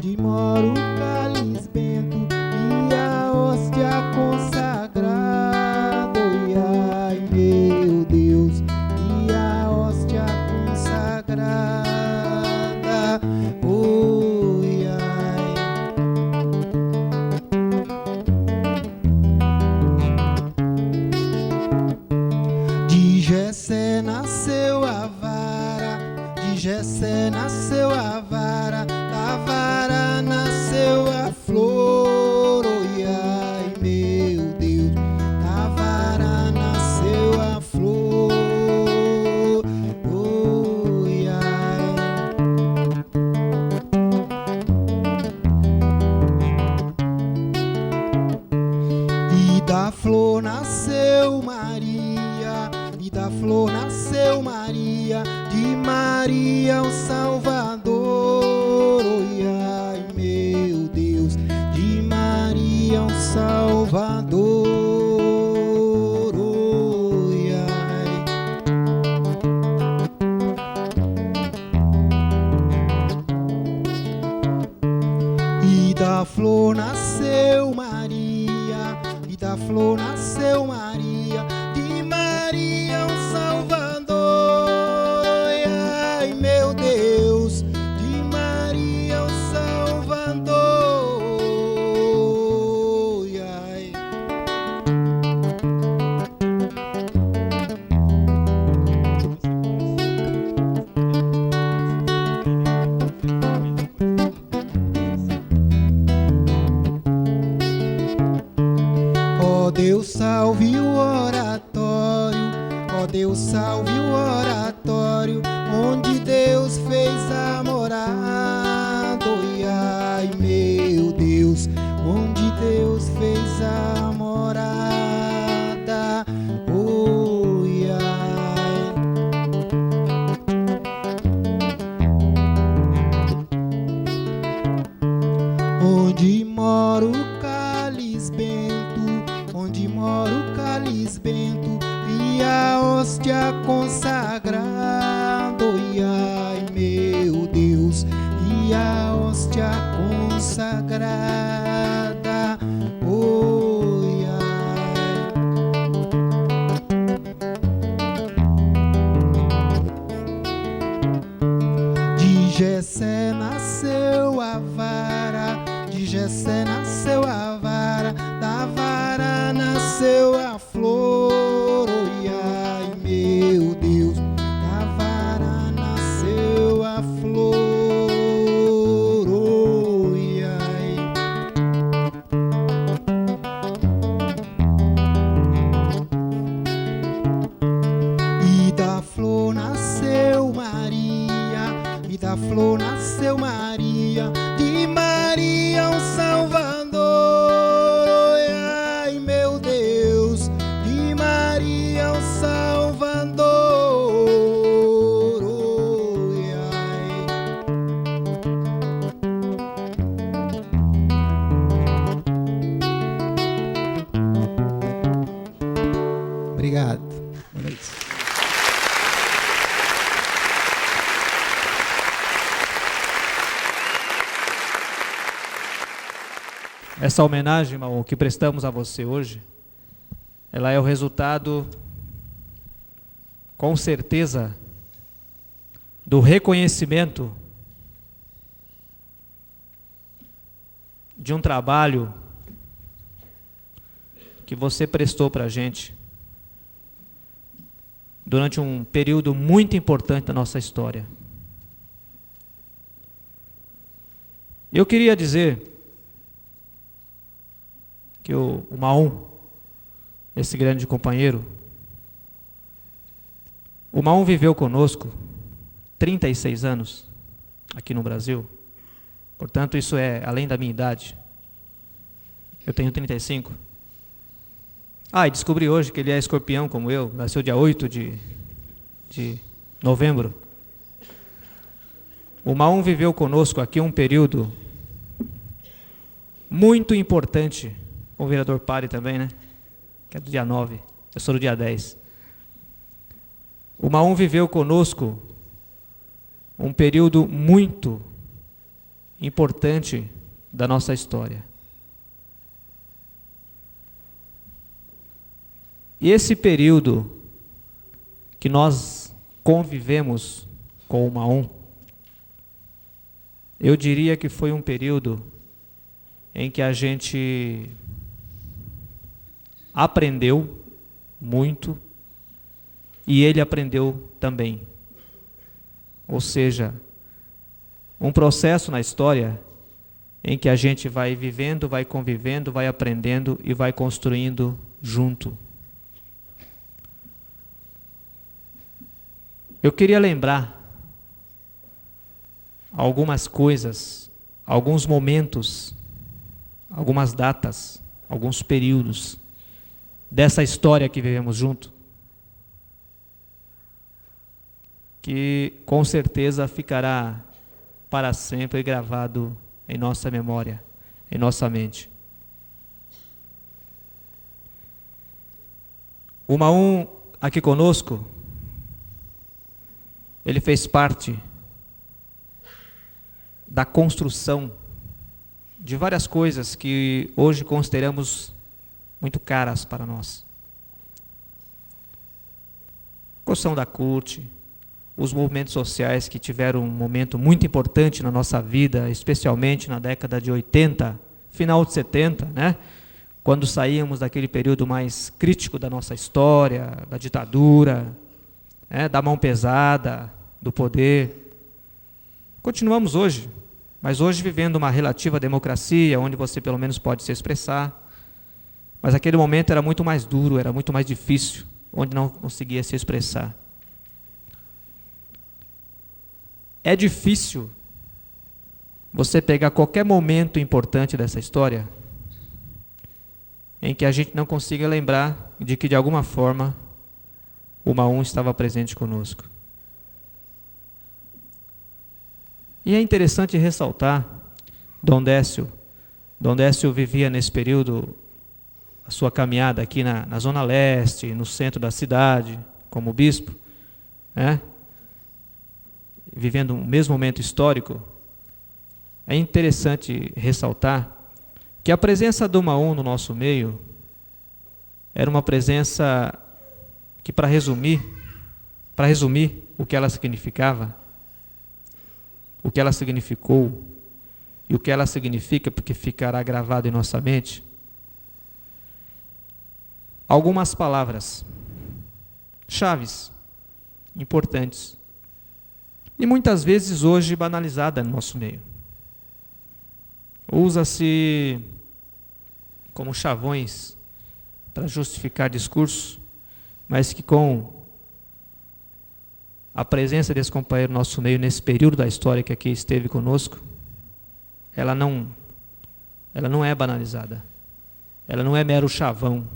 onde mora o cálice bento e a hóstia consagrada. Oi, ai, meu Deus, e a hóstia consagrada. Oi, ai. De Jessé nasceu a vara, de Jessé nasceu a vara, da vara nasceu a flor. Oi, ai, meu Deus, da vara nasceu a flor. Oi, ai. E da flor nasceu Maria, e da flor nasceu Maria, de Maria o Salvador. Oi, ai, meu Deus, de Maria o Salvador. Oi, ai. E da flor nasceu Maria, e da flor nasceu Maria, de Maria o Salvador. Oi, ai, meu Deus, de Maria o Salvador. Oi, ai. Ó Deus, salve o oratório, ó Deus, salve o oratório, onde Deus fez a morada. Oi, ai, meu Deus, onde Deus fez a morada. Oi, ai. Onde mora o cálice bento, onde mora o cálice bento e a hóstia consagrada. Oi, ai, meu Deus, e a hóstia consagrada. Oi, ai. De Jessé nasceu a vara, de Jessé nasceu a vara, da vara nasceu a flor. Oi, ai, meu Deus, da vara nasceu a flor. Oi, ai. E da flor nasceu Maria, e da flor nasceu Maria, de Maria o Salvador. Oi, ai, meu Deus, de Maria o Salvador. Oi, ai. Obrigado. Boa noite. Essa homenagem, irmão, que prestamos a você hoje, ela é o resultado, com certeza, do reconhecimento de um trabalho que você prestou para a gente durante um período muito importante da nossa história. Eu queria dizer que o Maum, esse grande companheiro, o Maum viveu conosco 36 anos aqui no Brasil. Portanto, isso é além da minha idade. Eu tenho 35. E descobri hoje que ele é escorpião como eu, nasceu dia 8 de novembro. O Maum viveu conosco aqui um período muito importante. O vereador Pari também, né? Que é do dia 9, eu sou do dia 10. O Maum viveu conosco um período muito importante da nossa história. E esse período que nós convivemos com o Maum, eu diria que foi um período em que a gente aprendeu muito e ele aprendeu também. Ou seja, um processo na história em que a gente vai vivendo, vai convivendo, vai aprendendo e vai construindo junto. Eu queria lembrar algumas coisas, alguns momentos, algumas datas, alguns períodos dessa história que vivemos junto, que com certeza ficará para sempre gravado em nossa memória, em nossa mente. O Maum aqui conosco, ele fez parte da construção de várias coisas que hoje consideramos muito caras para nós. Construção da CUT, os movimentos sociais que tiveram um momento muito importante na nossa vida, especialmente na década de 80, final de 70, né? Quando saímos daquele período mais crítico da nossa história, da ditadura, da mão pesada, do poder. Continuamos hoje, mas hoje vivendo uma relativa democracia, onde você pelo menos pode se expressar. Mas aquele momento era muito mais duro, era muito mais difícil, onde não conseguia se expressar. É difícil você pegar qualquer momento importante dessa história em que a gente não consiga lembrar de que, de alguma forma, o Maum estava presente conosco. E é interessante ressaltar, Dom Décio vivia nesse período a sua caminhada aqui na Zona Leste, no centro da cidade, como bispo, vivendo o mesmo momento histórico. É interessante ressaltar que a presença do Maum no nosso meio era uma presença que, para resumir o que ela significava, o que ela significou e o que ela significa, porque ficará gravado em nossa mente, algumas palavras chaves, importantes, e muitas vezes hoje banalizada no nosso meio. Usa-se como chavões para justificar discurso, mas que com a presença desse companheiro no nosso meio, nesse período da história que aqui esteve conosco, ela não é banalizada. Ela não é mero chavão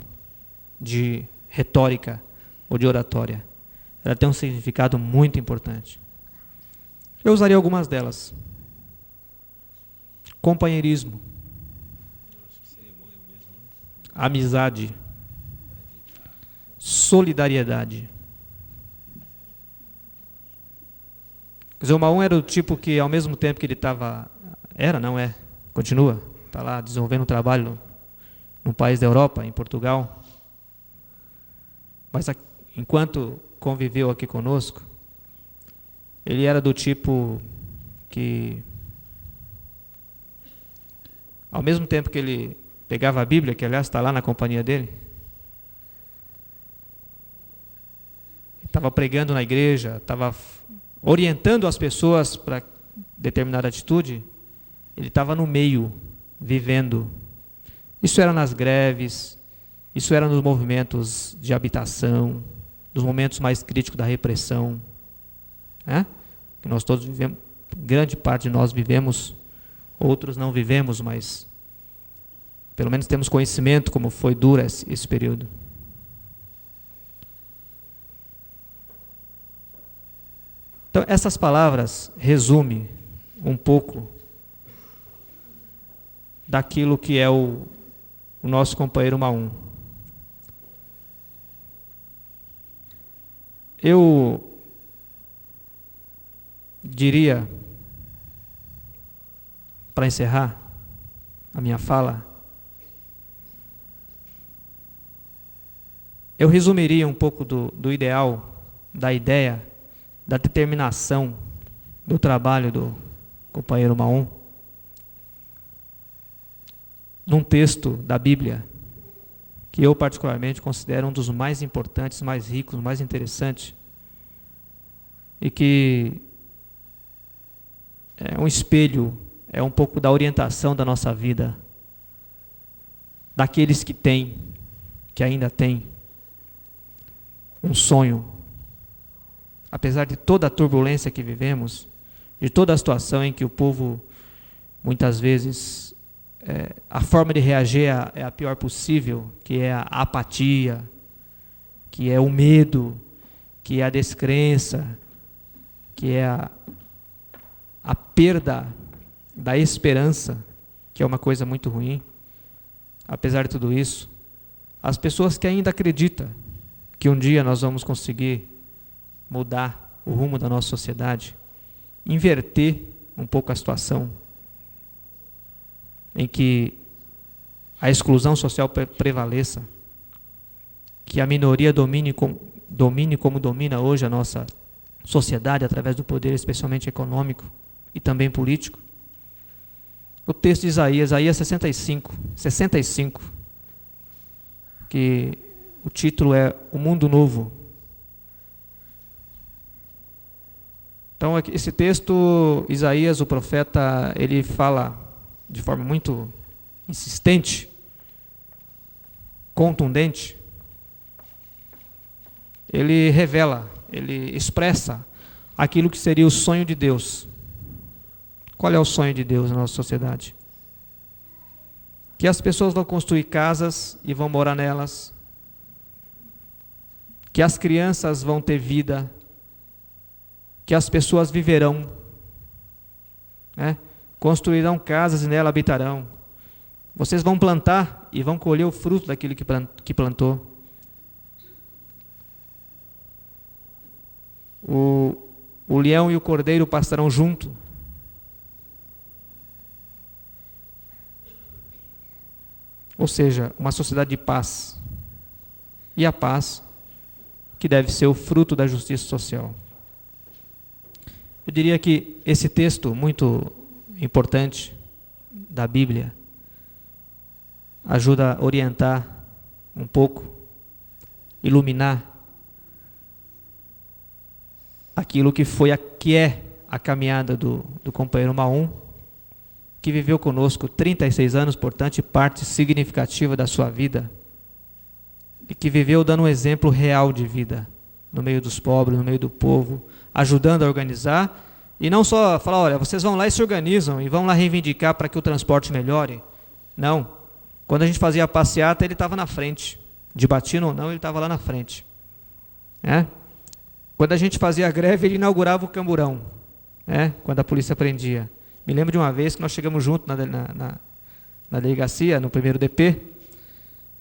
de retórica ou de oratória. Ela tem um significado muito importante. Eu usaria algumas delas. Companheirismo, amizade, solidariedade. Quer dizer, o Maum era o tipo que, ao mesmo tempo que ele estava... continua, está lá desenvolvendo um trabalho num país da Europa, em Portugal. Mas enquanto conviveu aqui conosco, ele era do tipo que, ao mesmo tempo que ele pegava a Bíblia, que aliás está lá na companhia dele, estava pregando na igreja, estava orientando as pessoas para determinada atitude, ele estava no meio, vivendo. Isso era nas greves, isso era nos movimentos de habitação, nos momentos mais críticos da repressão, que nós todos vivemos, grande parte de nós vivemos, outros não vivemos, mas pelo menos temos conhecimento como foi duro esse período. Então, essas palavras resumem um pouco daquilo que é o nosso companheiro Maum. Eu diria para encerrar a minha fala, eu resumiria um pouco do ideal, da ideia, da determinação do trabalho do companheiro Maon num texto da Bíblia que eu particularmente considero um dos mais importantes, mais ricos, mais interessantes, e que é um espelho, é um pouco da orientação da nossa vida, daqueles que têm, que ainda têm um sonho, apesar de toda a turbulência que vivemos, de toda a situação em que o povo, muitas vezes, a forma de reagir é a pior possível, que é a apatia, que é o medo, que é a descrença, que é a perda da esperança, que é uma coisa muito ruim. Apesar de tudo isso, as pessoas que ainda acreditam que um dia nós vamos conseguir mudar o rumo da nossa sociedade, inverter um pouco a situação em que a exclusão social prevaleça, que a minoria domine como domina hoje a nossa sociedade através do poder, especialmente econômico e também político. O texto de Isaías 65, que o título é O Mundo Novo. Então, esse texto, Isaías, o profeta, ele fala de forma muito insistente, contundente. Ele revela, ele expressa aquilo que seria o sonho de Deus. Qual é o sonho de Deus na nossa sociedade? Que as pessoas vão construir casas e vão morar nelas, que as crianças vão ter vida, que as pessoas viverão, construirão casas e nela habitarão. Vocês vão plantar e vão colher o fruto daquilo que plantou. O leão e o cordeiro pastarão junto. Ou seja, uma sociedade de paz. E a paz que deve ser o fruto da justiça social. Eu diria que esse texto muito importante da Bíblia ajuda a orientar um pouco, iluminar aquilo que é a caminhada do companheiro Maon, que viveu conosco 36 anos, portanto, parte significativa da sua vida, e que viveu dando um exemplo real de vida, no meio dos pobres, no meio do povo, ajudando a organizar, e não só falar, olha, vocês vão lá e se organizam, e vão lá reivindicar para que o transporte melhore. Não. Quando a gente fazia a passeata, ele estava na frente. De batina ou não, ele estava lá na frente. Quando a gente fazia a greve, ele inaugurava o camburão. Quando a polícia prendia. Me lembro de uma vez que nós chegamos juntos na delegacia, no primeiro DP,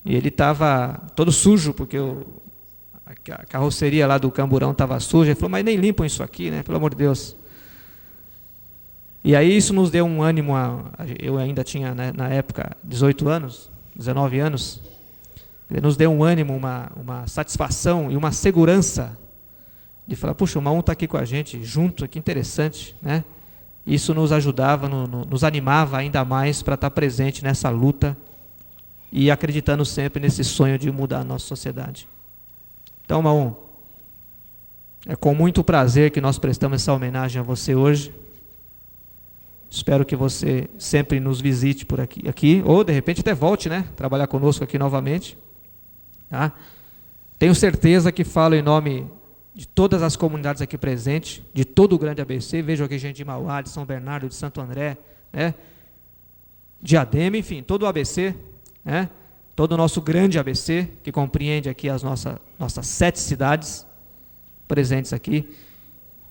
e ele estava todo sujo, porque a carroceria lá do camburão estava suja. Ele falou, mas nem limpam isso aqui, né? Pelo amor de Deus. E aí isso nos deu um ânimo, eu ainda tinha, né, na época, 18 anos, 19 anos, nos deu um ânimo, uma satisfação e uma segurança de falar, puxa, o Maon está aqui com a gente, junto, que interessante, né? Isso nos ajudava, nos animava ainda mais para estar presente nessa luta e acreditando sempre nesse sonho de mudar a nossa sociedade. Então, Maon, é com muito prazer que nós prestamos essa homenagem a você hoje. Espero que você sempre nos visite por aqui, ou de repente até volte, né? Trabalhar conosco aqui novamente. Tá? Tenho certeza que falo em nome de todas as comunidades aqui presentes, de todo o grande ABC, vejo aqui gente de Mauá, de São Bernardo, de Santo André, né? De Adema, enfim, todo o ABC, né? Todo o nosso grande ABC, que compreende aqui as nossas 7 cidades presentes aqui.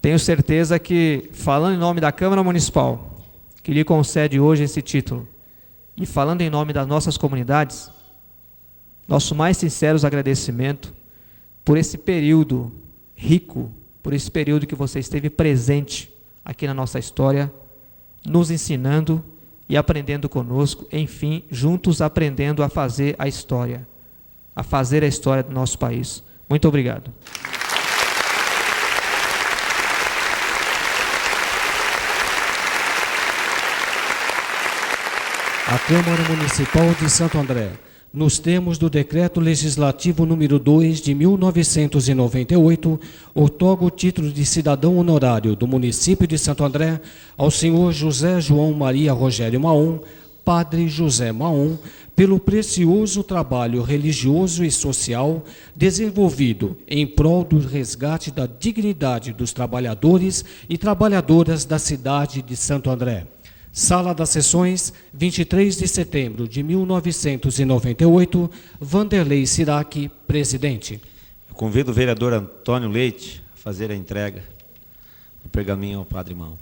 Tenho certeza que, falando em nome da Câmara Municipal, que lhe concede hoje esse título, e falando em nome das nossas comunidades, nosso mais sinceros agradecimento por esse período rico, por esse período que você esteve presente aqui na nossa história, nos ensinando e aprendendo conosco, enfim, juntos aprendendo a fazer a história do nosso país. Muito obrigado. A Câmara Municipal de Santo André, nos termos do Decreto Legislativo número 2 de 1998, outorga o título de cidadão honorário do município de Santo André ao senhor José João Maria Rogério Maon, Padre José Maon, pelo precioso trabalho religioso e social desenvolvido em prol do resgate da dignidade dos trabalhadores e trabalhadoras da cidade de Santo André. Sala das Sessões, 23 de setembro de 1998, Vanderlei Sirac, presidente. Eu convido o vereador Antônio Leite a fazer a entrega do pergaminho ao Padre Maon.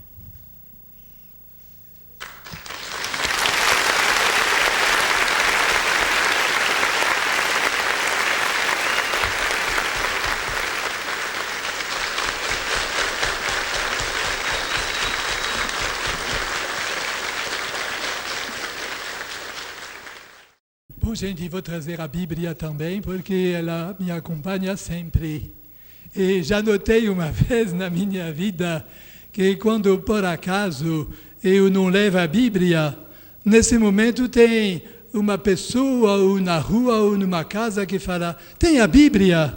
Bom, gente, vou trazer a Bíblia também, porque ela me acompanha sempre. E já notei uma vez na minha vida que quando, por acaso, eu não levo a Bíblia, nesse momento tem uma pessoa, ou na rua, ou numa casa, que fala, tem a Bíblia?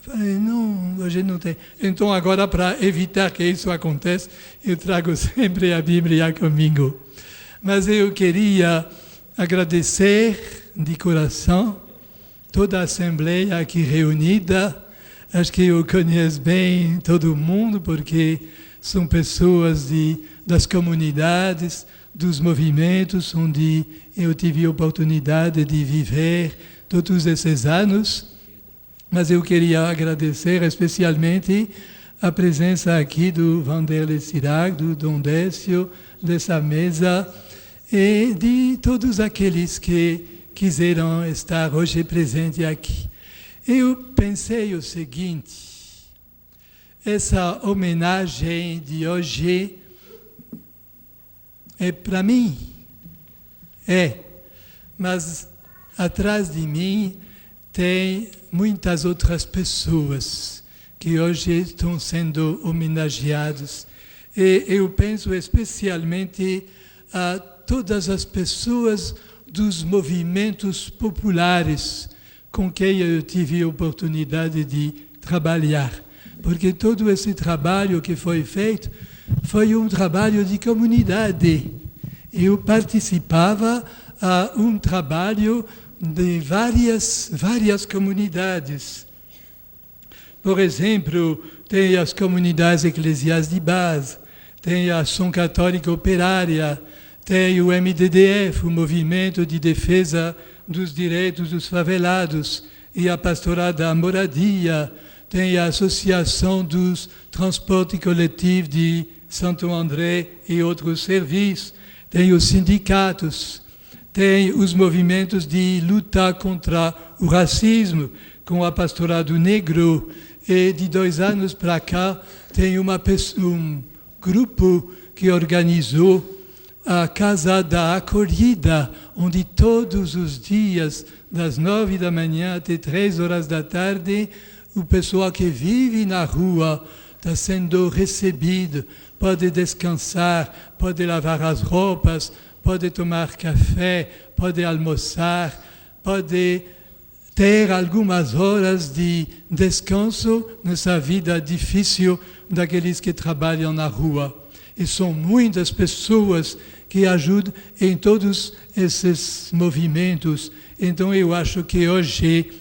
Falei, não, hoje não tem. Então, agora, para evitar que isso aconteça, eu trago sempre a Bíblia comigo. Mas eu queria agradecer de coração toda a Assembleia aqui reunida. Acho que eu conheço bem todo mundo, porque são pessoas das comunidades, dos movimentos, onde eu tive a oportunidade de viver todos esses anos. Mas eu queria agradecer especialmente a presença aqui do Vanderlei Sirac, do Dom Décio, dessa mesa, e de todos aqueles que quiseram estar hoje presentes aqui. Eu pensei o seguinte, essa homenagem de hoje é para mim, mas atrás de mim tem muitas outras pessoas que hoje estão sendo homenageadas. E eu penso especialmente a todas as pessoas dos movimentos populares com quem eu tive a oportunidade de trabalhar. Porque todo esse trabalho que foi feito foi um trabalho de comunidade. Eu participava a um trabalho de várias comunidades. Por exemplo, tem as comunidades eclesiais de base, tem a Ação Católica Operária, tem o MDDF, o Movimento de Defesa dos Direitos dos Favelados, e a Pastoral da Moradia, tem a Associação dos Transportes Coletivos de Santo André e outros serviços, tem os sindicatos, tem os movimentos de luta contra o racismo, com a Pastoral do Negro, e de 2 anos para cá tem um grupo que organizou a Casa da Acolhida, onde todos os dias, das 9 da manhã até 3 horas da tarde, o pessoal que vive na rua está sendo recebido, pode descansar, pode lavar as roupas, pode tomar café, pode almoçar, pode ter algumas horas de descanso nessa vida difícil daqueles que trabalham na rua. E são muitas pessoas que ajudam em todos esses movimentos. Então eu acho que hoje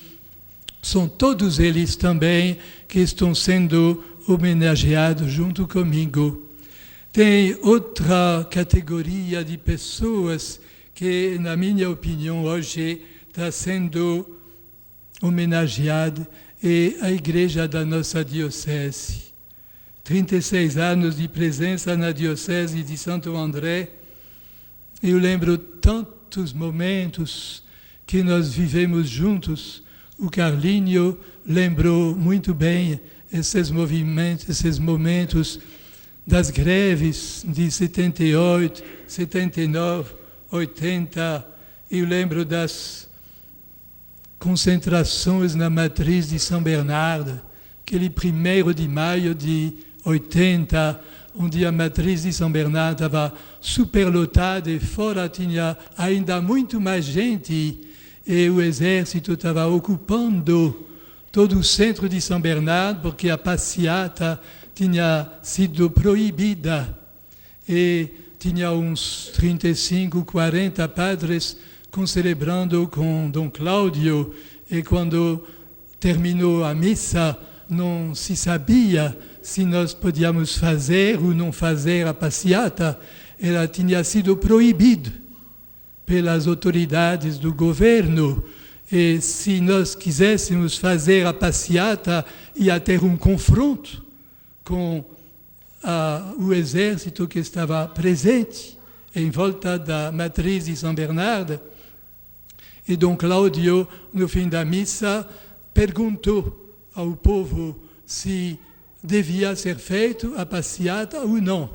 são todos eles também que estão sendo homenageados junto comigo. Tem outra categoria de pessoas que, na minha opinião, hoje está sendo homenageada, é a igreja da nossa diocese. 36 anos de presença na diocese de Santo André. Eu lembro tantos momentos que nós vivemos juntos. O Carlinho lembrou muito bem esses momentos das greves de 78, 79, 80. Eu lembro das concentrações na matriz de São Bernardo, aquele 1º de maio de 80, onde a matriz de São Bernardo estava superlotada e fora tinha ainda muito mais gente e o exército estava ocupando todo o centro de São Bernardo porque a passeata tinha sido proibida e tinha uns 35, 40 padres concelebrando com Dom Cláudio e quando terminou a missa não se sabia se nós podíamos fazer ou não fazer a passeata. Ela tinha sido proibida pelas autoridades do governo e se nós quiséssemos fazer a passeata ia ter um confronto com o exército que estava presente em volta da matriz de São Bernardo. E Dom Cláudio, no fim da missa, perguntou ao povo se devia ser feito a passeata ou não.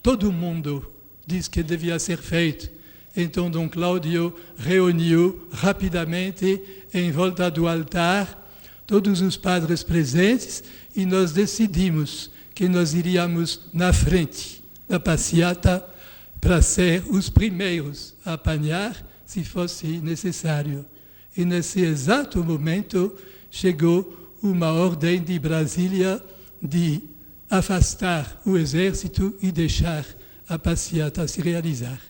Todo mundo disse que devia ser feito. Então Dom Cláudio reuniu rapidamente em volta do altar todos os padres presentes e nós decidimos que nós iríamos na frente da passeata para ser os primeiros a apanhar se fosse necessário. E nesse exato momento chegou uma ordem de Brasília de afastar o exército e deixar a passeata se realizar.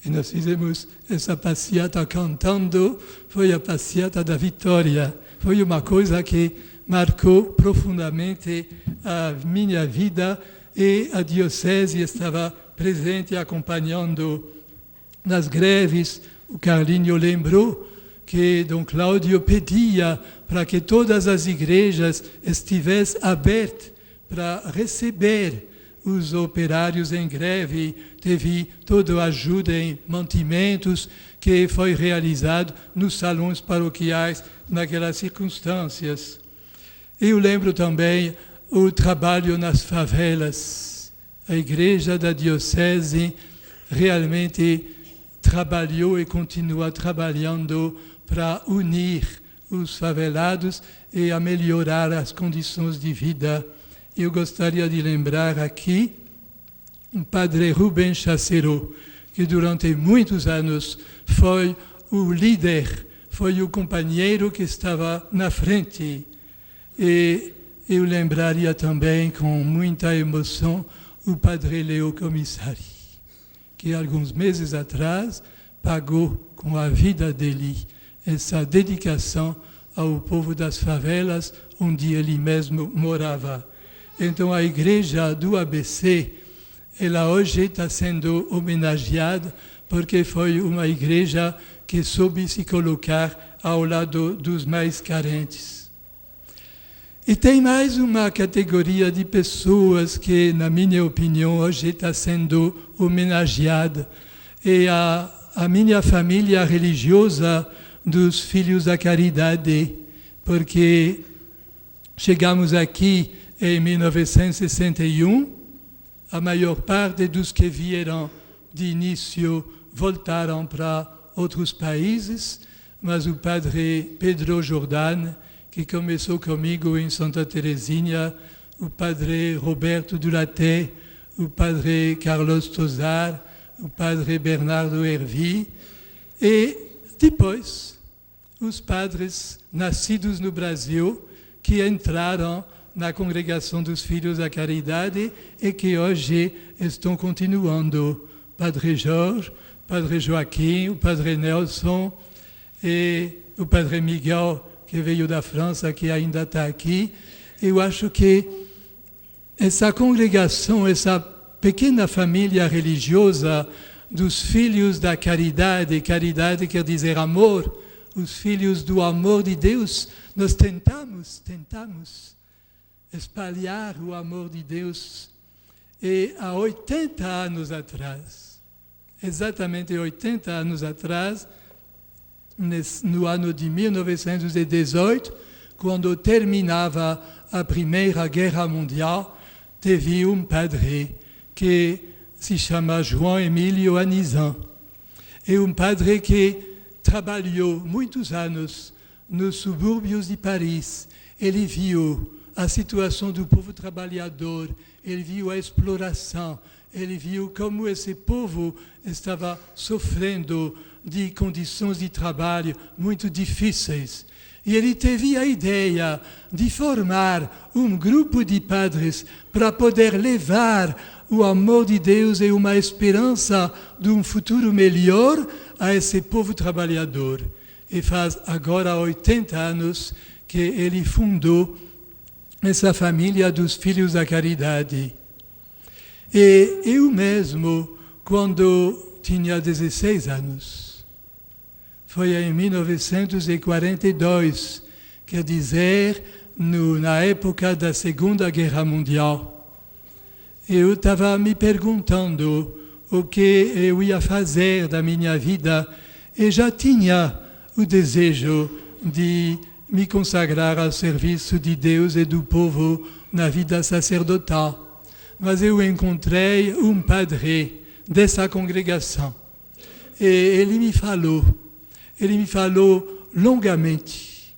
E nós fizemos essa passeata cantando, foi a passeata da vitória. Foi uma coisa que marcou profundamente a minha vida e a diocese estava presente acompanhando nas greves. O Carlinho lembrou que Dom Cláudio pedia para que todas as igrejas estivessem abertas para receber os operários em greve. Teve toda a ajuda em mantimentos que foi realizado nos salões paroquiais naquelas circunstâncias. Eu lembro também o trabalho nas favelas. A igreja da diocese realmente trabalhou e continua trabalhando para unir os favelados e a melhorar as condições de vida. Eu gostaria de lembrar aqui o padre Rubens Chacero, que durante muitos anos foi o líder, foi o companheiro que estava na frente. E eu lembraria também com muita emoção o padre Leo Comissari, que alguns meses atrás pagou com a vida dele essa dedicação ao povo das favelas onde ele mesmo morava. Então a igreja do ABC, ela hoje está sendo homenageada porque foi uma igreja que soube se colocar ao lado dos mais carentes. E tem mais uma categoria de pessoas que, na minha opinião, hoje está sendo homenageada. É a minha família religiosa dos Filhos da Caridade, porque chegamos aqui em 1961, a maior parte dos que vieram de início voltaram para outros países, mas o padre Pedro Jordan, que começou comigo em Santa Teresinha, o padre Roberto Dulaté, o padre Carlos Tosar, o padre Bernardo Hervi, e depois os padres nascidos no Brasil que entraram na Congregação dos Filhos da Caridade e que hoje estão continuando. Padre Jorge, Padre Joaquim, o Padre Nelson e o Padre Miguel, que veio da França, que ainda está aqui. Eu acho que essa congregação, essa pequena família religiosa dos Filhos da Caridade, caridade quer dizer amor, os filhos do amor de Deus, nós tentamos espalhar o amor de Deus. E há 80 anos atrás, exatamente 80 anos atrás, no ano de 1918, quando terminava a Primeira Guerra Mundial, teve um padre que se chama João Emílio Anizan. É um padre que trabalhou muitos anos nos subúrbios de Paris. Ele viu a situação do povo trabalhador, ele viu a exploração, ele viu como esse povo estava sofrendo de condições de trabalho muito difíceis. E ele teve a ideia de formar um grupo de padres para poder levar o amor de Deus e uma esperança de um futuro melhor a esse povo trabalhador. E faz agora 80 anos que ele fundou essa família dos Filhos da Caridade. E eu mesmo, quando tinha 16 anos, foi em 1942, quer dizer, na época da Segunda Guerra Mundial, eu estava me perguntando o que eu ia fazer da minha vida e já tinha o desejo de me consagrar ao serviço de Deus e do povo na vida sacerdotal. Mas eu encontrei um padre dessa congregação e ele me falou longamente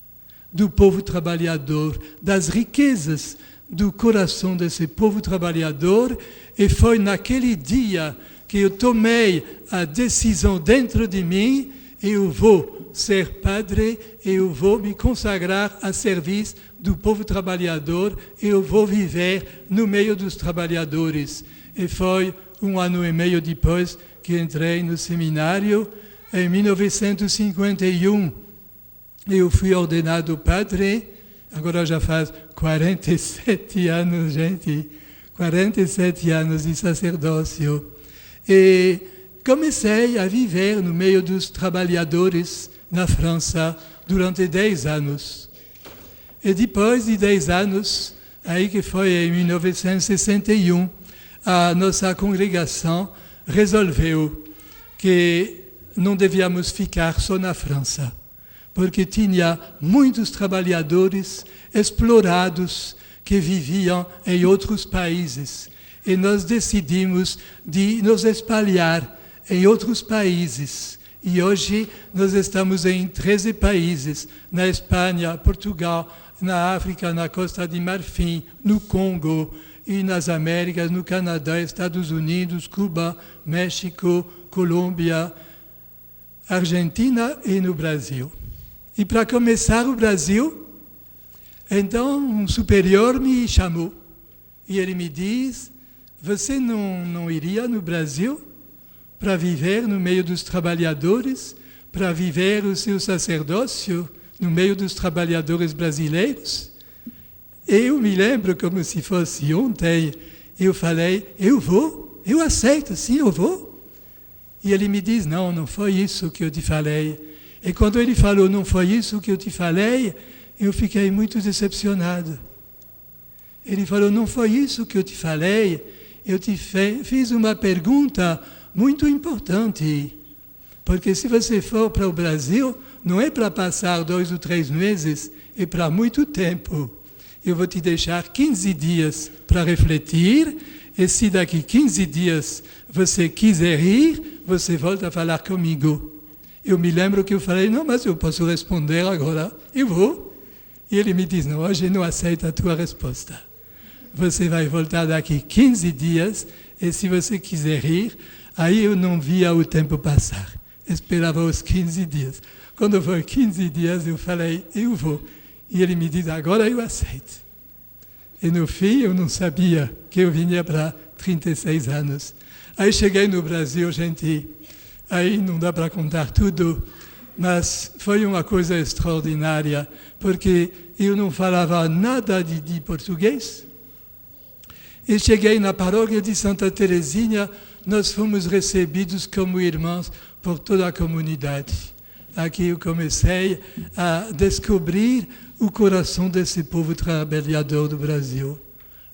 do povo trabalhador, das riquezas do coração desse povo trabalhador, e foi naquele dia que eu tomei a decisão dentro de mim: eu vou ser padre, eu vou me consagrar a serviço do povo trabalhador, eu vou viver no meio dos trabalhadores. E foi 1 ano e meio depois que entrei no seminário. Em 1951, eu fui ordenado padre, agora já faz 47 anos, gente, 47 anos de sacerdócio. E comecei a viver no meio dos trabalhadores na França durante 10 anos. E depois de 10 anos, aí que foi em 1961, a nossa congregação resolveu que não devíamos ficar só na França, porque tinha muitos trabalhadores explorados que viviam em outros países. E nós decidimos de nos espalhar em outros países. E hoje nós estamos em 13 países, na Espanha, Portugal, na África, na Costa de Marfim, no Congo, e nas Américas, no Canadá, Estados Unidos, Cuba, México, Colômbia, Argentina e no Brasil. E para começar o Brasil, então um superior me chamou e ele me diz: você não iria no Brasil para viver no meio dos trabalhadores, para viver o seu sacerdócio no meio dos trabalhadores brasileiros? Eu me lembro como se fosse ontem, eu falei: eu vou, eu aceito, sim, eu vou. E ele me diz: não foi isso que eu te falei. E quando ele falou: não foi isso que eu te falei, eu fiquei muito decepcionado. Ele falou: não foi isso que eu te falei, eu te fiz uma pergunta muito importante. Porque se você for para o Brasil, não é para passar 2 ou 3 meses, é para muito tempo. Eu vou te deixar 15 dias para refletir, e se daqui 15 dias você quiser ir, você volta a falar comigo. Eu me lembro que eu falei: não, mas eu posso responder agora, eu vou. E ele me diz: não, hoje não aceito a tua resposta. Você vai voltar daqui 15 dias, e se você quiser ir, aí eu não via o tempo passar. Esperava os 15 dias. Quando foi 15 dias, eu falei: eu vou. E ele me diz: agora eu aceito. E no fim, eu não sabia que eu vinha para 36 anos. Aí cheguei no Brasil, gente, aí não dá para contar tudo, mas foi uma coisa extraordinária, porque eu não falava nada de português. E cheguei na paróquia de Santa Teresinha, nós fomos recebidos como irmãos por toda a comunidade. Aqui eu comecei a descobrir o coração desse povo trabalhador do Brasil.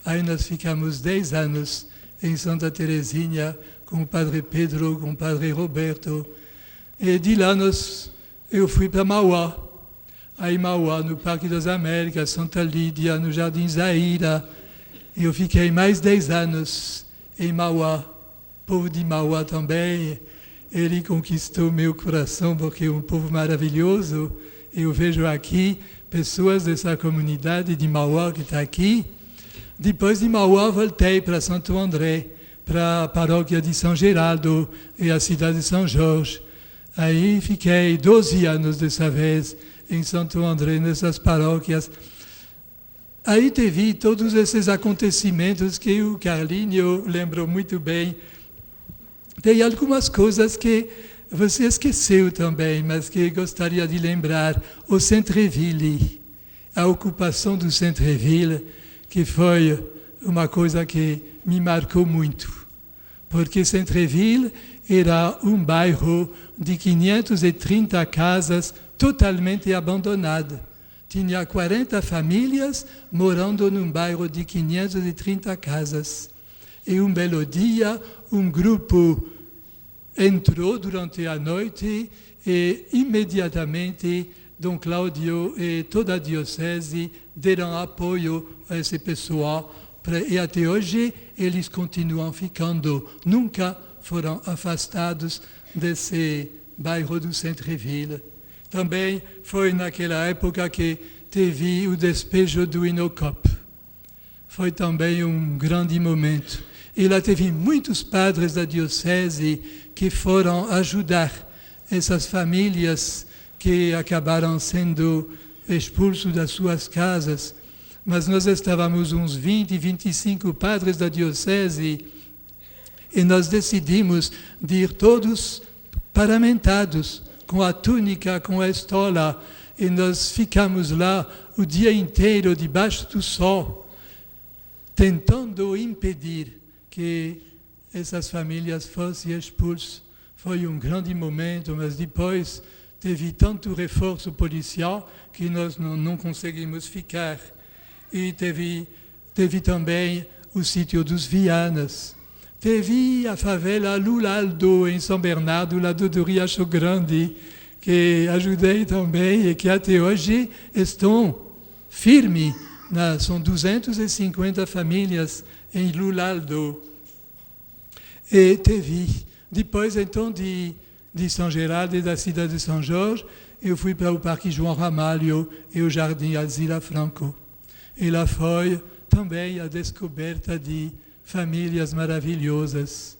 Aí nós ficamos 10 anos em Santa Teresinha, com o Padre Pedro, com o Padre Roberto. E de lá eu fui para Mauá. Aí Mauá, no Parque das Américas, Santa Lídia, no Jardim Zaira. Eu fiquei mais 10 anos. em Mauá. O povo de Mauá também, ele conquistou meu coração porque é um povo maravilhoso. Eu vejo aqui pessoas dessa comunidade de Mauá que está aqui. Depois de Mauá, voltei para Santo André, para a paróquia de São Geraldo e a cidade de São Jorge. Aí fiquei 12 anos dessa vez em Santo André, nessas paróquias. Aí teve todos esses acontecimentos que o Carlinho lembrou muito bem. Tem algumas coisas que você esqueceu também, mas que gostaria de lembrar. O Centreville, a ocupação do Centreville, que foi uma coisa que me marcou muito. Porque Centreville era um bairro de 530 casas totalmente abandonado. Tinha 40 famílias morando num bairro de 530 casas. E um belo dia, um grupo entrou durante a noite e imediatamente Dom Cláudio e toda a diocese deram apoio a esse pessoal. E até hoje eles continuam ficando, nunca foram afastados desse bairro do Centreville. Também foi naquela época que teve o despejo do Inocop. Foi também um grande momento. E lá teve muitos padres da diocese que foram ajudar essas famílias que acabaram sendo expulsos das suas casas. Mas nós estávamos uns 20, 25 padres da diocese e nós decidimos de ir todos paramentados, com a túnica, com a estola, e nós ficamos lá o dia inteiro debaixo do sol, tentando impedir que essas famílias fossem expulsas. Foi um grande momento, mas depois teve tanto reforço policial que nós não conseguimos ficar. E teve também o sítio dos Vianas. Teve a favela Lulaldo, em São Bernardo, lado do Riacho Grande, que ajudei também e que até hoje estão firmes. São 250 famílias em Lulaldo. E teve, depois então de São Geraldo e da cidade de São Jorge, eu fui para o Parque João Ramalho e o Jardim Alzira Franco. E lá foi também a descoberta de famílias maravilhosas.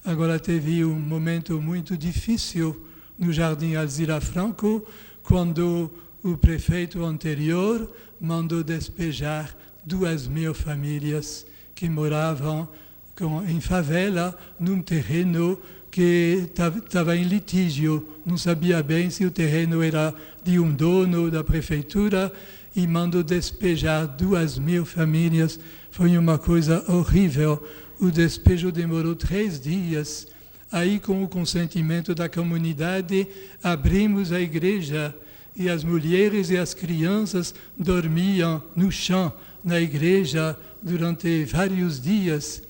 Agora teve um momento muito difícil no Jardim Alzira Franco, quando o prefeito anterior mandou despejar 2.000 famílias que moravam em favela, num terreno que estava em litígio. Não sabia bem se o terreno era de um dono da prefeitura e mandou despejar 2.000 famílias. Foi uma coisa horrível. O despejo demorou 3 dias. Aí, com o consentimento da comunidade, abrimos a igreja e as mulheres e as crianças dormiam no chão, na igreja, durante vários dias.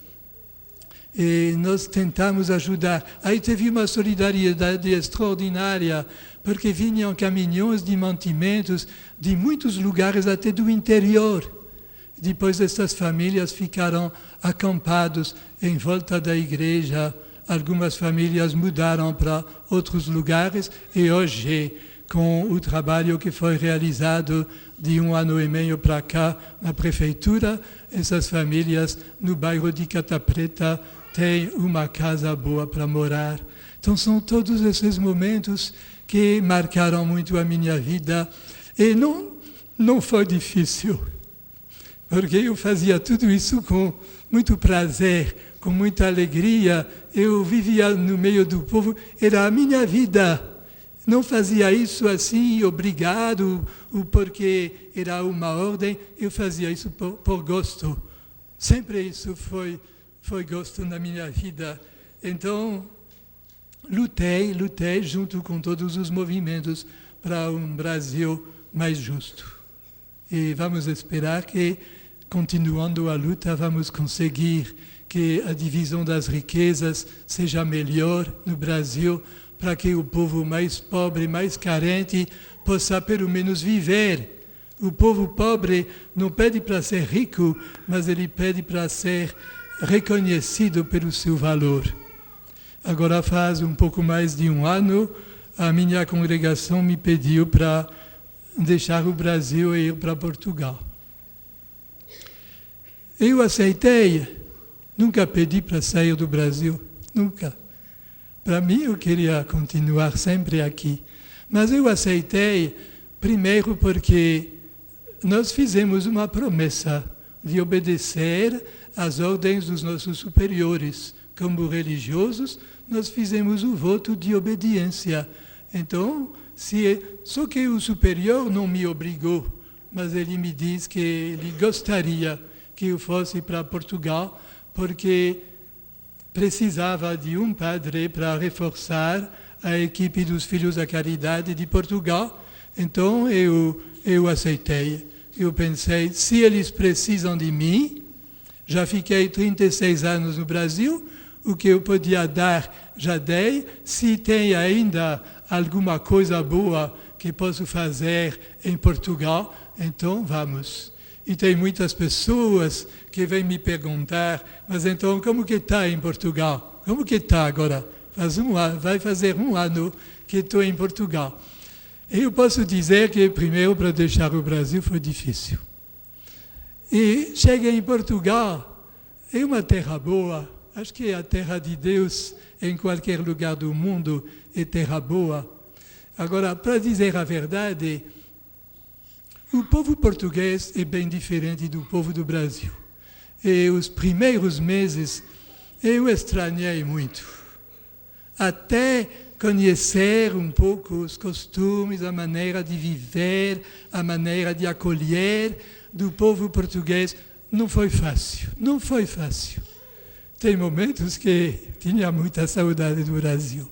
E nós tentamos ajudar. Aí teve uma solidariedade extraordinária, porque vinham caminhões de mantimentos de muitos lugares, até do interior. Depois essas famílias ficaram acampadas em volta da igreja. Algumas famílias mudaram para outros lugares e hoje, com o trabalho que foi realizado de 1 ano e meio para cá na prefeitura, essas famílias no bairro de Cata Preta têm uma casa boa para morar. Então são todos esses momentos que marcaram muito a minha vida e não foi difícil, porque eu fazia tudo isso com muito prazer, com muita alegria. Eu vivia no meio do povo, era a minha vida. Não fazia isso assim, obrigado, porque era uma ordem. Eu fazia isso por gosto. Sempre isso foi gosto na minha vida. Então, lutei junto com todos os movimentos para um Brasil mais justo. E vamos esperar que, continuando a luta, vamos conseguir que a divisão das riquezas seja melhor no Brasil, para que o povo mais pobre, mais carente, possa pelo menos viver. O povo pobre não pede para ser rico, mas ele pede para ser reconhecido pelo seu valor. Agora faz um pouco mais de um ano, a minha congregação me pediu para deixar o Brasil e ir para Portugal. Eu aceitei, nunca pedi para sair do Brasil, nunca. Para mim, eu queria continuar sempre aqui. Mas eu aceitei, primeiro porque nós fizemos uma promessa de obedecer às ordens dos nossos superiores. Como religiosos, nós fizemos o voto de obediência. Então, só que o superior não me obrigou, mas ele me disse que ele gostaria que eu fosse para Portugal, porque precisava de um padre para reforçar a equipe dos Filhos da Caridade de Portugal. Então, eu aceitei. Eu pensei, se eles precisam de mim, já fiquei 36 anos no Brasil, o que eu podia dar, já dei. Se tem ainda alguma coisa boa que posso fazer em Portugal, então vamos. E tem muitas pessoas que vêm me perguntar, mas então como que está em Portugal? Como que está agora? Vai fazer um ano que estou em Portugal. Eu posso dizer que primeiro para deixar o Brasil foi difícil. E cheguei em Portugal, é uma terra boa. Acho que a terra de Deus, em qualquer lugar do mundo, é terra boa. Agora, para dizer a verdade, o povo português é bem diferente do povo do Brasil. E os primeiros meses eu estranhei muito. Até conhecer um pouco os costumes, a maneira de viver, a maneira de acolher do povo português, não foi fácil. Não foi fácil. Tem momentos que tinha muita saudade do Brasil.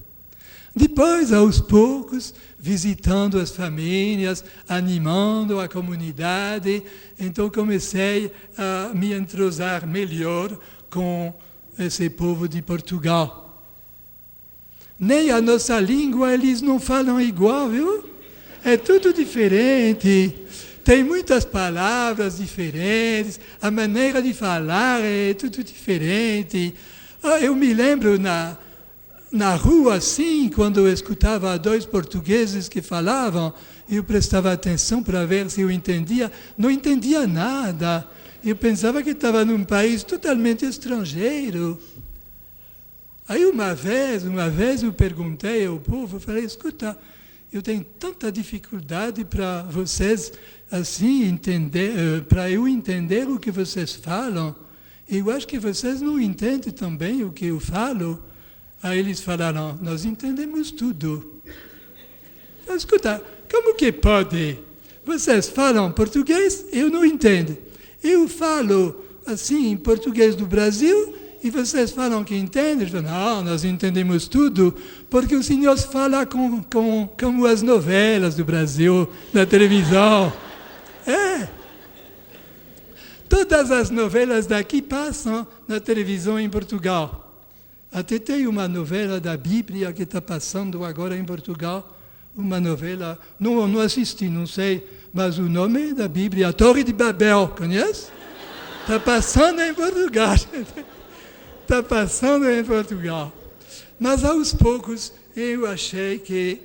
Depois, aos poucos, visitando as famílias, animando a comunidade, então comecei a me entrosar melhor com esse povo de Portugal. Nem a nossa língua eles não falam igual, viu? É tudo diferente. Tem muitas palavras diferentes, a maneira de falar é tudo diferente. Eu me lembro na rua, assim, quando eu escutava dois portugueses que falavam, eu prestava atenção para ver se eu entendia. Não entendia nada. Eu pensava que estava num país totalmente estrangeiro. Aí uma vez eu perguntei ao povo, eu falei, escuta, eu tenho tanta dificuldade para vocês assim entender, para eu entender o que vocês falam. Eu acho que vocês não entendem também o que eu falo. Aí eles falaram, nós entendemos tudo. Mas, escuta, como que pode? Vocês falam português, eu não entendo. Eu falo assim em português do Brasil e vocês falam que entendem. Não, nós entendemos tudo, porque o senhor fala como as novelas do Brasil, na televisão. É. Todas as novelas daqui passam na televisão em Portugal. Até tem uma novela da Bíblia que está passando agora em Portugal. Uma novela, não assisti, não sei, mas o nome da Bíblia, a Torre de Babel, conhece? Está passando em Portugal. Está passando em Portugal. Mas aos poucos eu achei que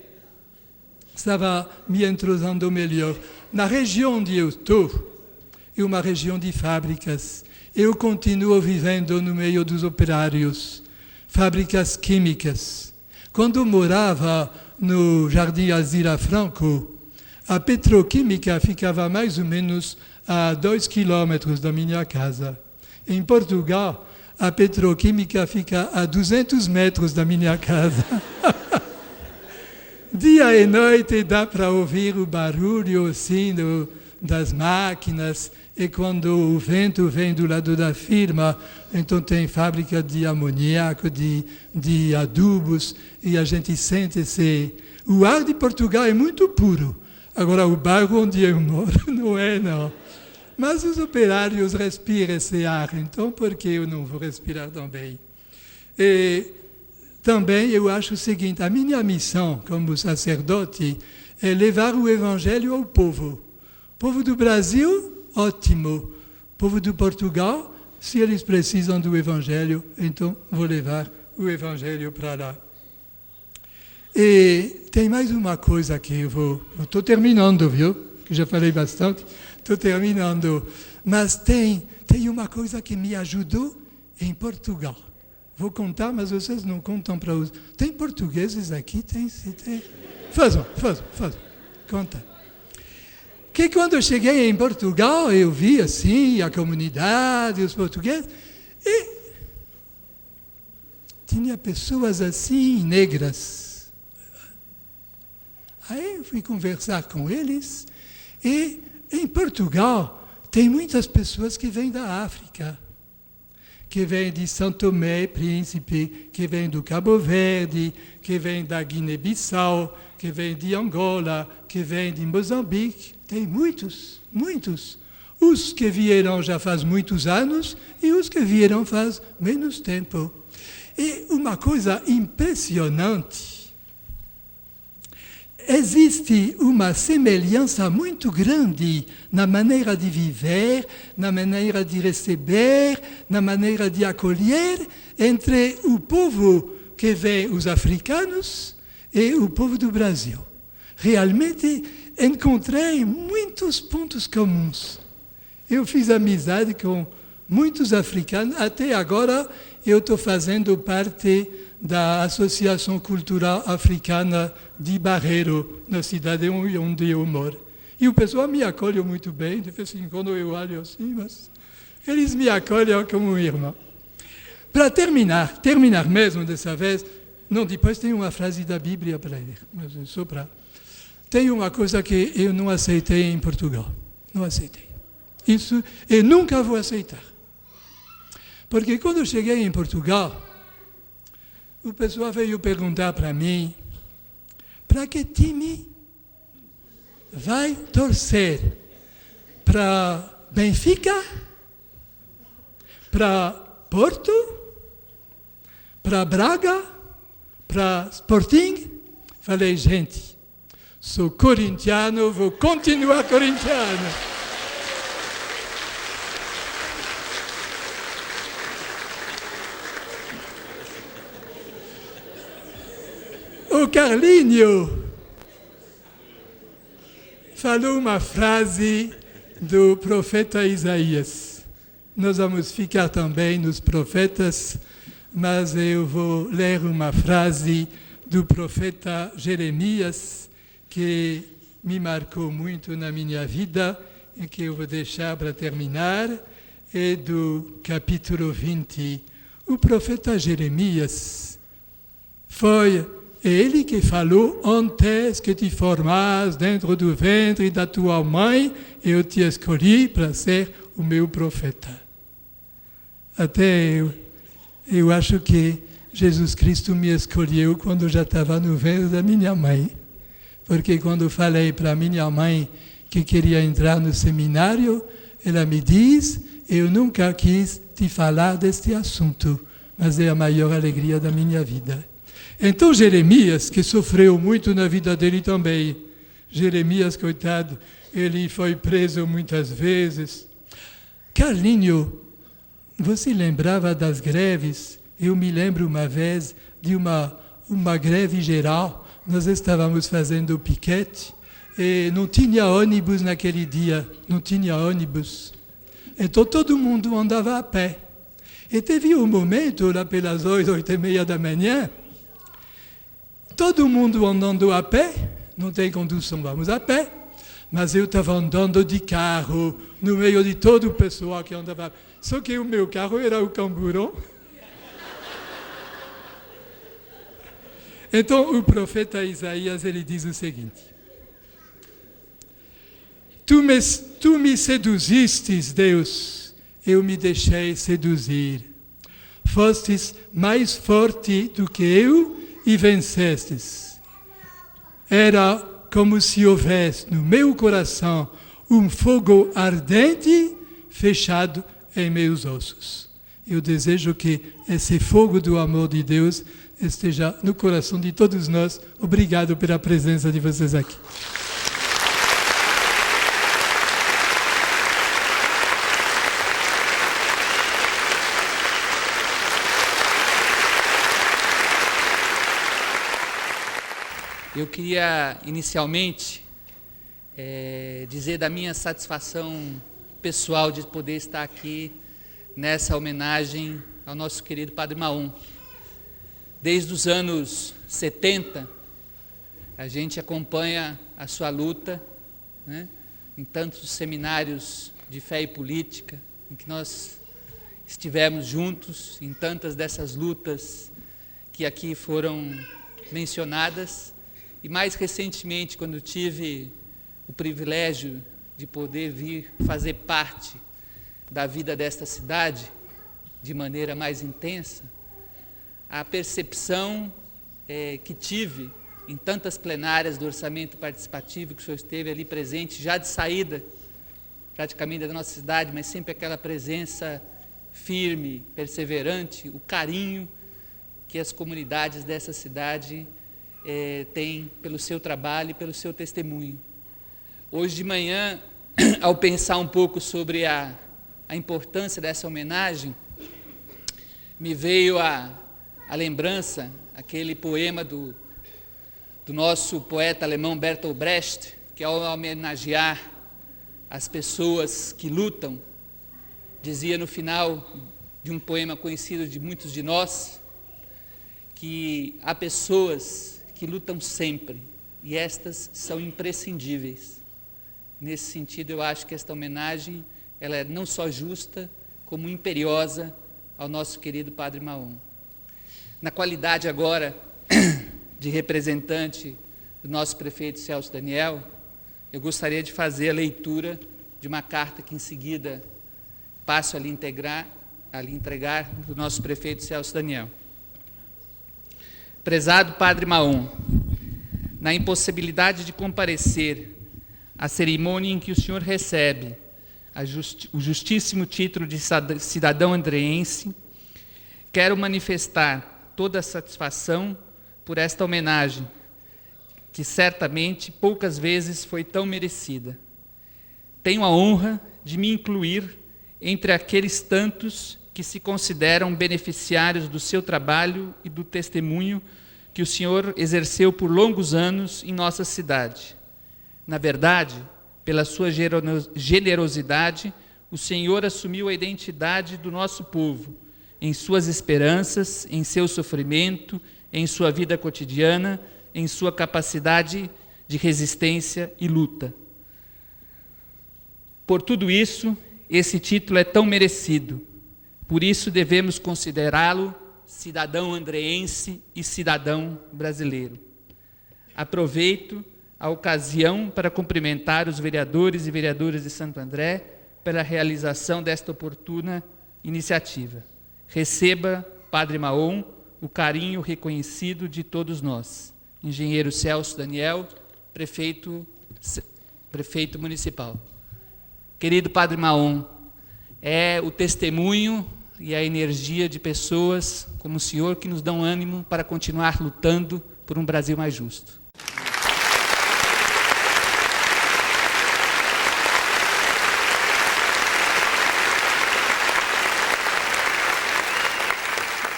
estava me entrosando melhor. Na região onde eu estou, é uma região de fábricas. Eu continuo vivendo no meio dos operários, fábricas químicas. Quando eu morava no Jardim Alzira Franco, a petroquímica ficava mais ou menos a 2 quilômetros da minha casa. Em Portugal, a petroquímica fica a 200 metros da minha casa. Dia e noite dá para ouvir o barulho assim das máquinas, e quando o vento vem do lado da firma, então tem fábrica de amoníaco, de adubos, e a gente sente o ar de Portugal é muito puro. Agora, o bairro onde eu moro não é, não. Mas os operários respiram esse ar, então por que eu não vou respirar também? E também eu acho o seguinte, a minha missão como sacerdote é levar o evangelho ao povo. Povo do Brasil, ótimo. Povo de Portugal, Se eles precisam do Evangelho, então vou levar o Evangelho para lá. E tem mais uma coisa que eu estou terminando, viu? Que já falei bastante, estou terminando. Mas tem uma coisa que me ajudou em Portugal. Vou contar, mas vocês não contam para os... Tem portugueses aqui? Tem. Fazam. Conta. Que quando eu cheguei em Portugal, eu vi assim a comunidade, os portugueses, e tinha pessoas assim, negras. Aí eu fui conversar com eles, e em Portugal tem muitas pessoas que vêm da África, que vêm de São Tomé, Príncipe, que vêm do Cabo Verde, que vêm da Guiné-Bissau, que vêm de Angola, que vêm de Moçambique. Tem muitos. Os que vieram já faz muitos anos e os que vieram faz menos tempo. E uma coisa impressionante, existe uma semelhança muito grande na maneira de viver, na maneira de receber, na maneira de acolher entre o povo que vem, os africanos, e o povo do Brasil. Realmente encontrei muitos pontos comuns. Eu fiz amizade com muitos africanos. Até agora eu estou fazendo parte da Associação Cultural Africana de Barreiro, na cidade onde eu moro. E o pessoal me acolhe muito bem, de vez em quando eu olho assim, mas eles me acolhem como um irmão. Para terminar mesmo dessa vez, não, depois tem uma frase da Bíblia para ler, mas é só para... Tem uma coisa que eu não aceitei em Portugal. Não aceitei. Isso eu nunca vou aceitar. Porque quando eu cheguei em Portugal, o pessoal veio perguntar para mim, para que time vai torcer? Para Benfica? Para Porto? Para Braga? Para Sporting? Falei, gente, sou corintiano, vou continuar corintiano. O Carlinho falou uma frase do profeta Isaías. Nós vamos ficar também nos profetas, mas eu vou ler uma frase do profeta Jeremias, que me marcou muito na minha vida e que eu vou deixar para terminar, é do capítulo 20. O profeta Jeremias foi ele que falou: antes que te formas dentro do ventre da tua mãe, eu te escolhi para ser o meu profeta. Até eu acho que Jesus Cristo me escolheu quando eu já estava no ventre da minha mãe. Porque quando falei para minha mãe que queria entrar no seminário, ela me diz: eu nunca quis te falar deste assunto, mas é a maior alegria da minha vida. Então Jeremias, que sofreu muito na vida dele também, Jeremias, coitado, ele foi preso muitas vezes. Carlinho, você lembrava das greves? Eu me lembro uma vez de uma greve geral. Nós estávamos fazendo piquete e não tinha ônibus naquele dia, não tinha ônibus. Então todo mundo andava a pé. E teve um momento, lá pelas 8h30 da manhã, todo mundo andando a pé, não tem condução, vamos a pé, mas eu estava andando de carro, no meio de todo o pessoal que andava a pé. Só que o meu carro era o camburão. Então o profeta Isaías, ele diz o seguinte: Tu me seduzistes, Deus, eu me deixei seduzir. Fostes mais forte do que eu e vencestes. Era como se houvesse no meu coração um fogo ardente fechado em meus ossos. Eu desejo que esse fogo do amor de Deus esteja no coração de todos nós. Obrigado pela presença de vocês aqui. Eu queria, inicialmente, dizer da minha satisfação pessoal de poder estar aqui nessa homenagem ao nosso querido Padre Maom. Desde os anos 70, a gente acompanha a sua luta, né, em tantos seminários de fé e política, em que nós estivemos juntos, em tantas dessas lutas que aqui foram mencionadas, e mais recentemente, quando tive o privilégio de poder vir fazer parte da vida desta cidade, de maneira mais intensa, a percepção que tive em tantas plenárias do orçamento participativo, que o senhor esteve ali presente, já de saída, praticamente da nossa cidade, mas sempre aquela presença firme, perseverante, o carinho que as comunidades dessa cidade têm pelo seu trabalho e pelo seu testemunho. Hoje de manhã, ao pensar um pouco sobre a importância dessa homenagem, me veio a lembrança, aquele poema do nosso poeta alemão Bertolt Brecht, que ao homenagear as pessoas que lutam, dizia no final de um poema conhecido de muitos de nós, que há pessoas que lutam sempre, e estas são imprescindíveis. Nesse sentido, eu acho que esta homenagem, ela é não só justa, como imperiosa ao nosso querido Padre Maom. Na qualidade agora de representante do nosso prefeito Celso Daniel, eu gostaria de fazer a leitura de uma carta que em seguida passo a lhe entregar do nosso prefeito Celso Daniel. Prezado Padre Maom, na impossibilidade de comparecer à cerimônia em que o senhor recebe o justíssimo título de cidadão andreense, quero manifestar toda a satisfação por esta homenagem, que certamente poucas vezes foi tão merecida. Tenho a honra de me incluir entre aqueles tantos que se consideram beneficiários do seu trabalho e do testemunho que o senhor exerceu por longos anos em nossa cidade. Na verdade, pela sua generosidade, o senhor assumiu a identidade do nosso povo, em suas esperanças, em seu sofrimento, em sua vida cotidiana, em sua capacidade de resistência e luta. Por tudo isso, esse título é tão merecido. Por isso devemos considerá-lo cidadão andreense e cidadão brasileiro. Aproveito a ocasião para cumprimentar os vereadores e vereadoras de Santo André pela realização desta oportuna iniciativa. Receba, Padre Maom, o carinho reconhecido de todos nós. Engenheiro Celso Daniel, prefeito municipal. Querido Padre Maom, é o testemunho e a energia de pessoas como o senhor que nos dão ânimo para continuar lutando por um Brasil mais justo.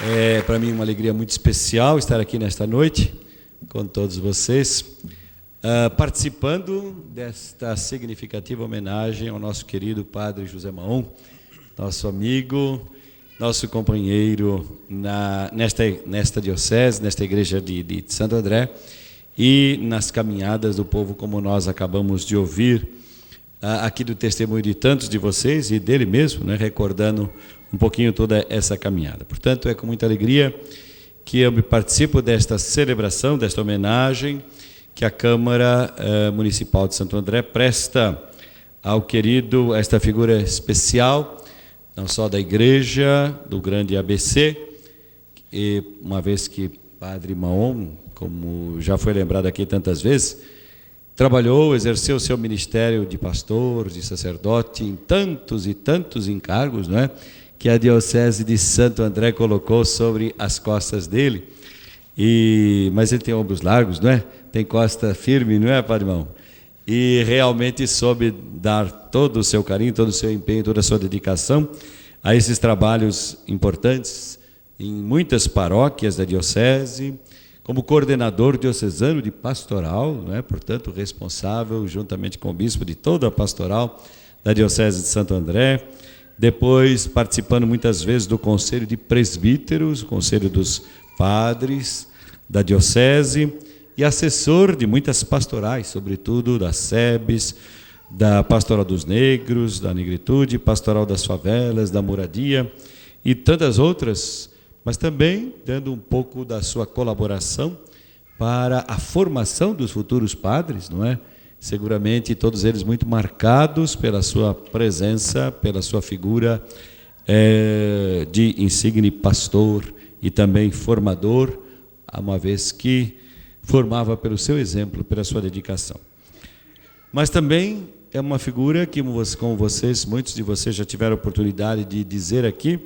É para mim uma alegria muito especial estar aqui nesta noite com todos vocês, participando desta significativa homenagem ao nosso querido Padre José Maom, nosso amigo, nosso companheiro nesta diocese, nesta igreja de Santo André, e nas caminhadas do povo, como nós acabamos de ouvir aqui do testemunho de tantos de vocês e dele mesmo, né, recordando um pouquinho toda essa caminhada. Portanto, é com muita alegria que eu participo desta celebração, desta homenagem que a Câmara Municipal de Santo André presta ao querido, esta figura especial, não só da igreja, do grande ABC, e uma vez que Padre Maom, como já foi lembrado aqui tantas vezes, trabalhou, exerceu seu ministério de pastor, de sacerdote, em tantos e tantos encargos, não é? Que a Diocese de Santo André colocou sobre as costas dele. Mas ele tem ombros largos, não é? Tem costa firme, não é, Padre Maom? E realmente soube dar todo o seu carinho, todo o seu empenho, toda a sua dedicação a esses trabalhos importantes em muitas paróquias da Diocese, como coordenador diocesano de pastoral, não é? Portanto, responsável, juntamente com o bispo, de toda a pastoral da Diocese de Santo André. Depois, participando muitas vezes do Conselho de Presbíteros, o Conselho dos Padres da Diocese, e assessor de muitas pastorais, sobretudo da SEBS, da Pastoral dos Negros, da Negritude, Pastoral das Favelas, da Moradia e tantas outras, mas também dando um pouco da sua colaboração para a formação dos futuros padres, não é? Seguramente todos eles muito marcados pela sua presença, pela sua figura de insigne pastor e também formador, uma vez que formava pelo seu exemplo, pela sua dedicação. Mas também é uma figura que, como vocês, muitos de vocês já tiveram a oportunidade de dizer aqui,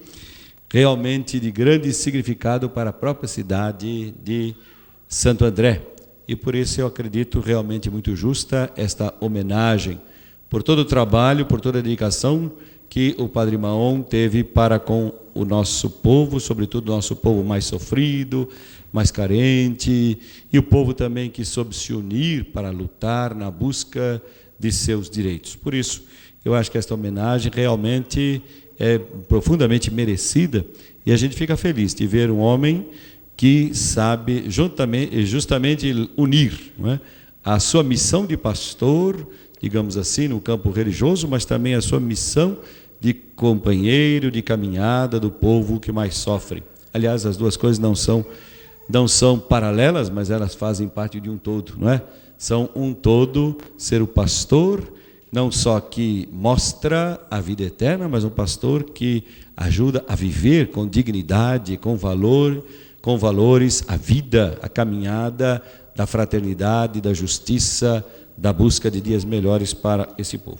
realmente de grande significado para a própria cidade de Santo André. E por isso eu acredito realmente muito justa esta homenagem, por todo o trabalho, por toda a dedicação que o Padre Maon teve para com o nosso povo, sobretudo o nosso povo mais sofrido, mais carente, e o povo também que soube se unir para lutar na busca de seus direitos. Por isso, eu acho que esta homenagem realmente é profundamente merecida, e a gente fica feliz de ver um homem que sabe justamente unir, não é? A sua missão de pastor, digamos assim, no campo religioso, mas também a sua missão de companheiro, de caminhada do povo que mais sofre. Aliás, as duas coisas não são paralelas, mas elas fazem parte de um todo, não é? São um todo, ser o pastor, não só que mostra a vida eterna, mas um pastor que ajuda a viver com dignidade, com valores, a vida, a caminhada da fraternidade, da justiça, da busca de dias melhores para esse povo.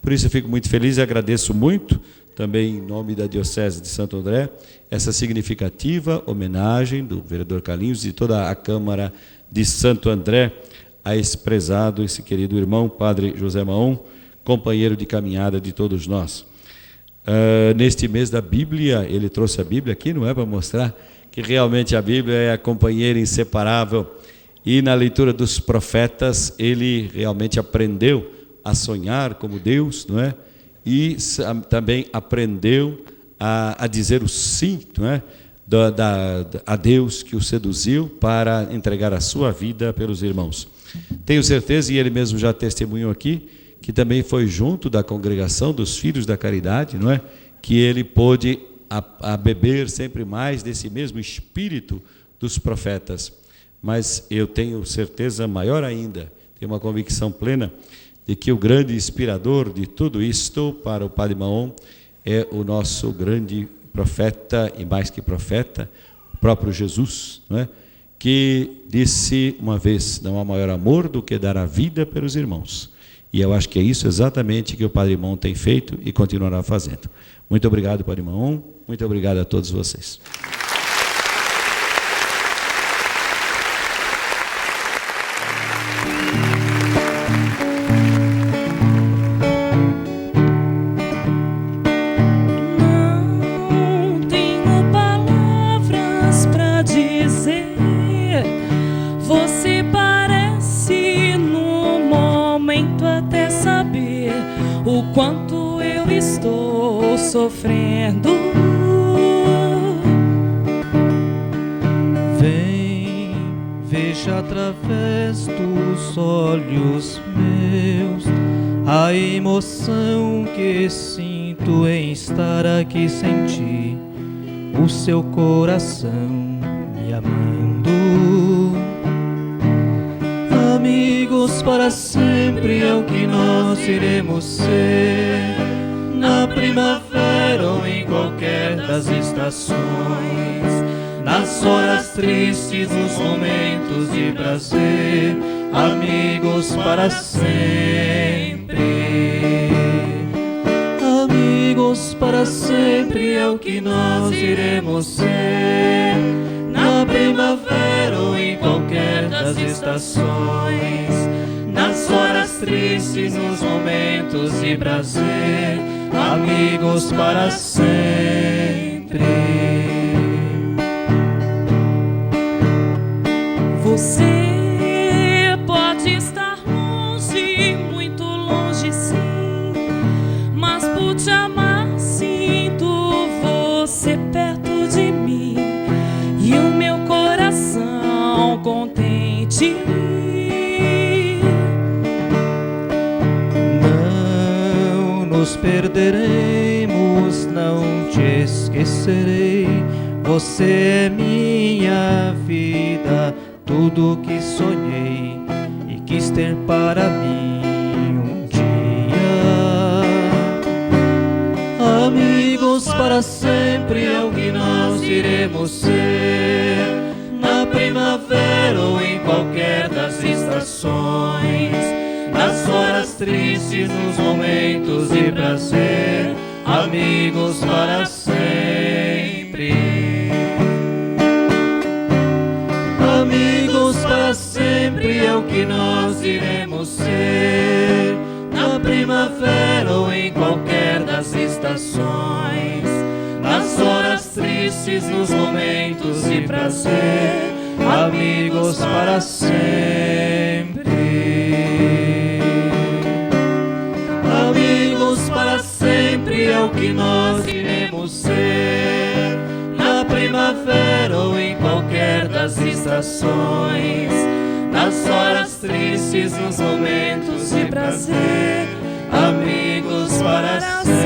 Por isso eu fico muito feliz e agradeço muito, também em nome da Diocese de Santo André, essa significativa homenagem do vereador Carlinhos e toda a Câmara de Santo André a esse prezado, esse querido irmão, Padre José Maon, companheiro de caminhada de todos nós. Neste mês da Bíblia, ele trouxe a Bíblia aqui, não é, para mostrar que realmente a Bíblia é a companheira inseparável, e na leitura dos profetas ele realmente aprendeu a sonhar como Deus, não é? E também aprendeu a dizer o sim, não é? A Deus que o seduziu para entregar a sua vida pelos irmãos. Tenho certeza, e ele mesmo já testemunhou aqui, que também foi junto da congregação dos Filhos da Caridade, não é? Que ele pôde a beber sempre mais desse mesmo espírito dos profetas. Mas eu tenho certeza maior ainda, tenho uma convicção plena de que o grande inspirador de tudo isto para o Padre Maon é o nosso grande profeta, e mais que profeta, o próprio Jesus, não é? Que disse uma vez, não há maior amor do que dar a vida pelos irmãos. E eu acho que é isso exatamente que o Padre Maon tem feito e continuará fazendo. Muito obrigado, Padre Maon, muito obrigado a todos vocês. Quanto eu estou sofrendo. Vem, veja através dos olhos meus a emoção que sinto em estar aqui sem ti, o seu coração me amando. Amigos para sempre é o que nós iremos ser, na primavera ou em qualquer das estações, nas horas tristes, nos momentos de prazer, amigos para sempre. Amigos para sempre é o que nós iremos ser, na primavera ou em qualquer das estações, nas horas tristes, nos momentos de prazer, amigos para sempre. Você pode estar longe, muito longe sim, mas por te amar sinto você perto de mim, e o meu coração contente. Não nos perderemos, não te esquecerei. Você é minha vida, tudo que sonhei e quis ter para mim um dia. Amigos para sempre é o que nós iremos ser, na primavera ou em qualquer das estações, nas horas tristes, nos momentos de prazer. Amigos para sempre. Amigos para sempre é o que nós iremos ser, na primavera ou em qualquer das estações, nas horas tristes, nos momentos de prazer. Amigos para sempre. Amigos para sempre é o que nós iremos ser, na primavera ou em qualquer das estações, nas horas tristes, nos momentos de prazer. Amigos para sempre.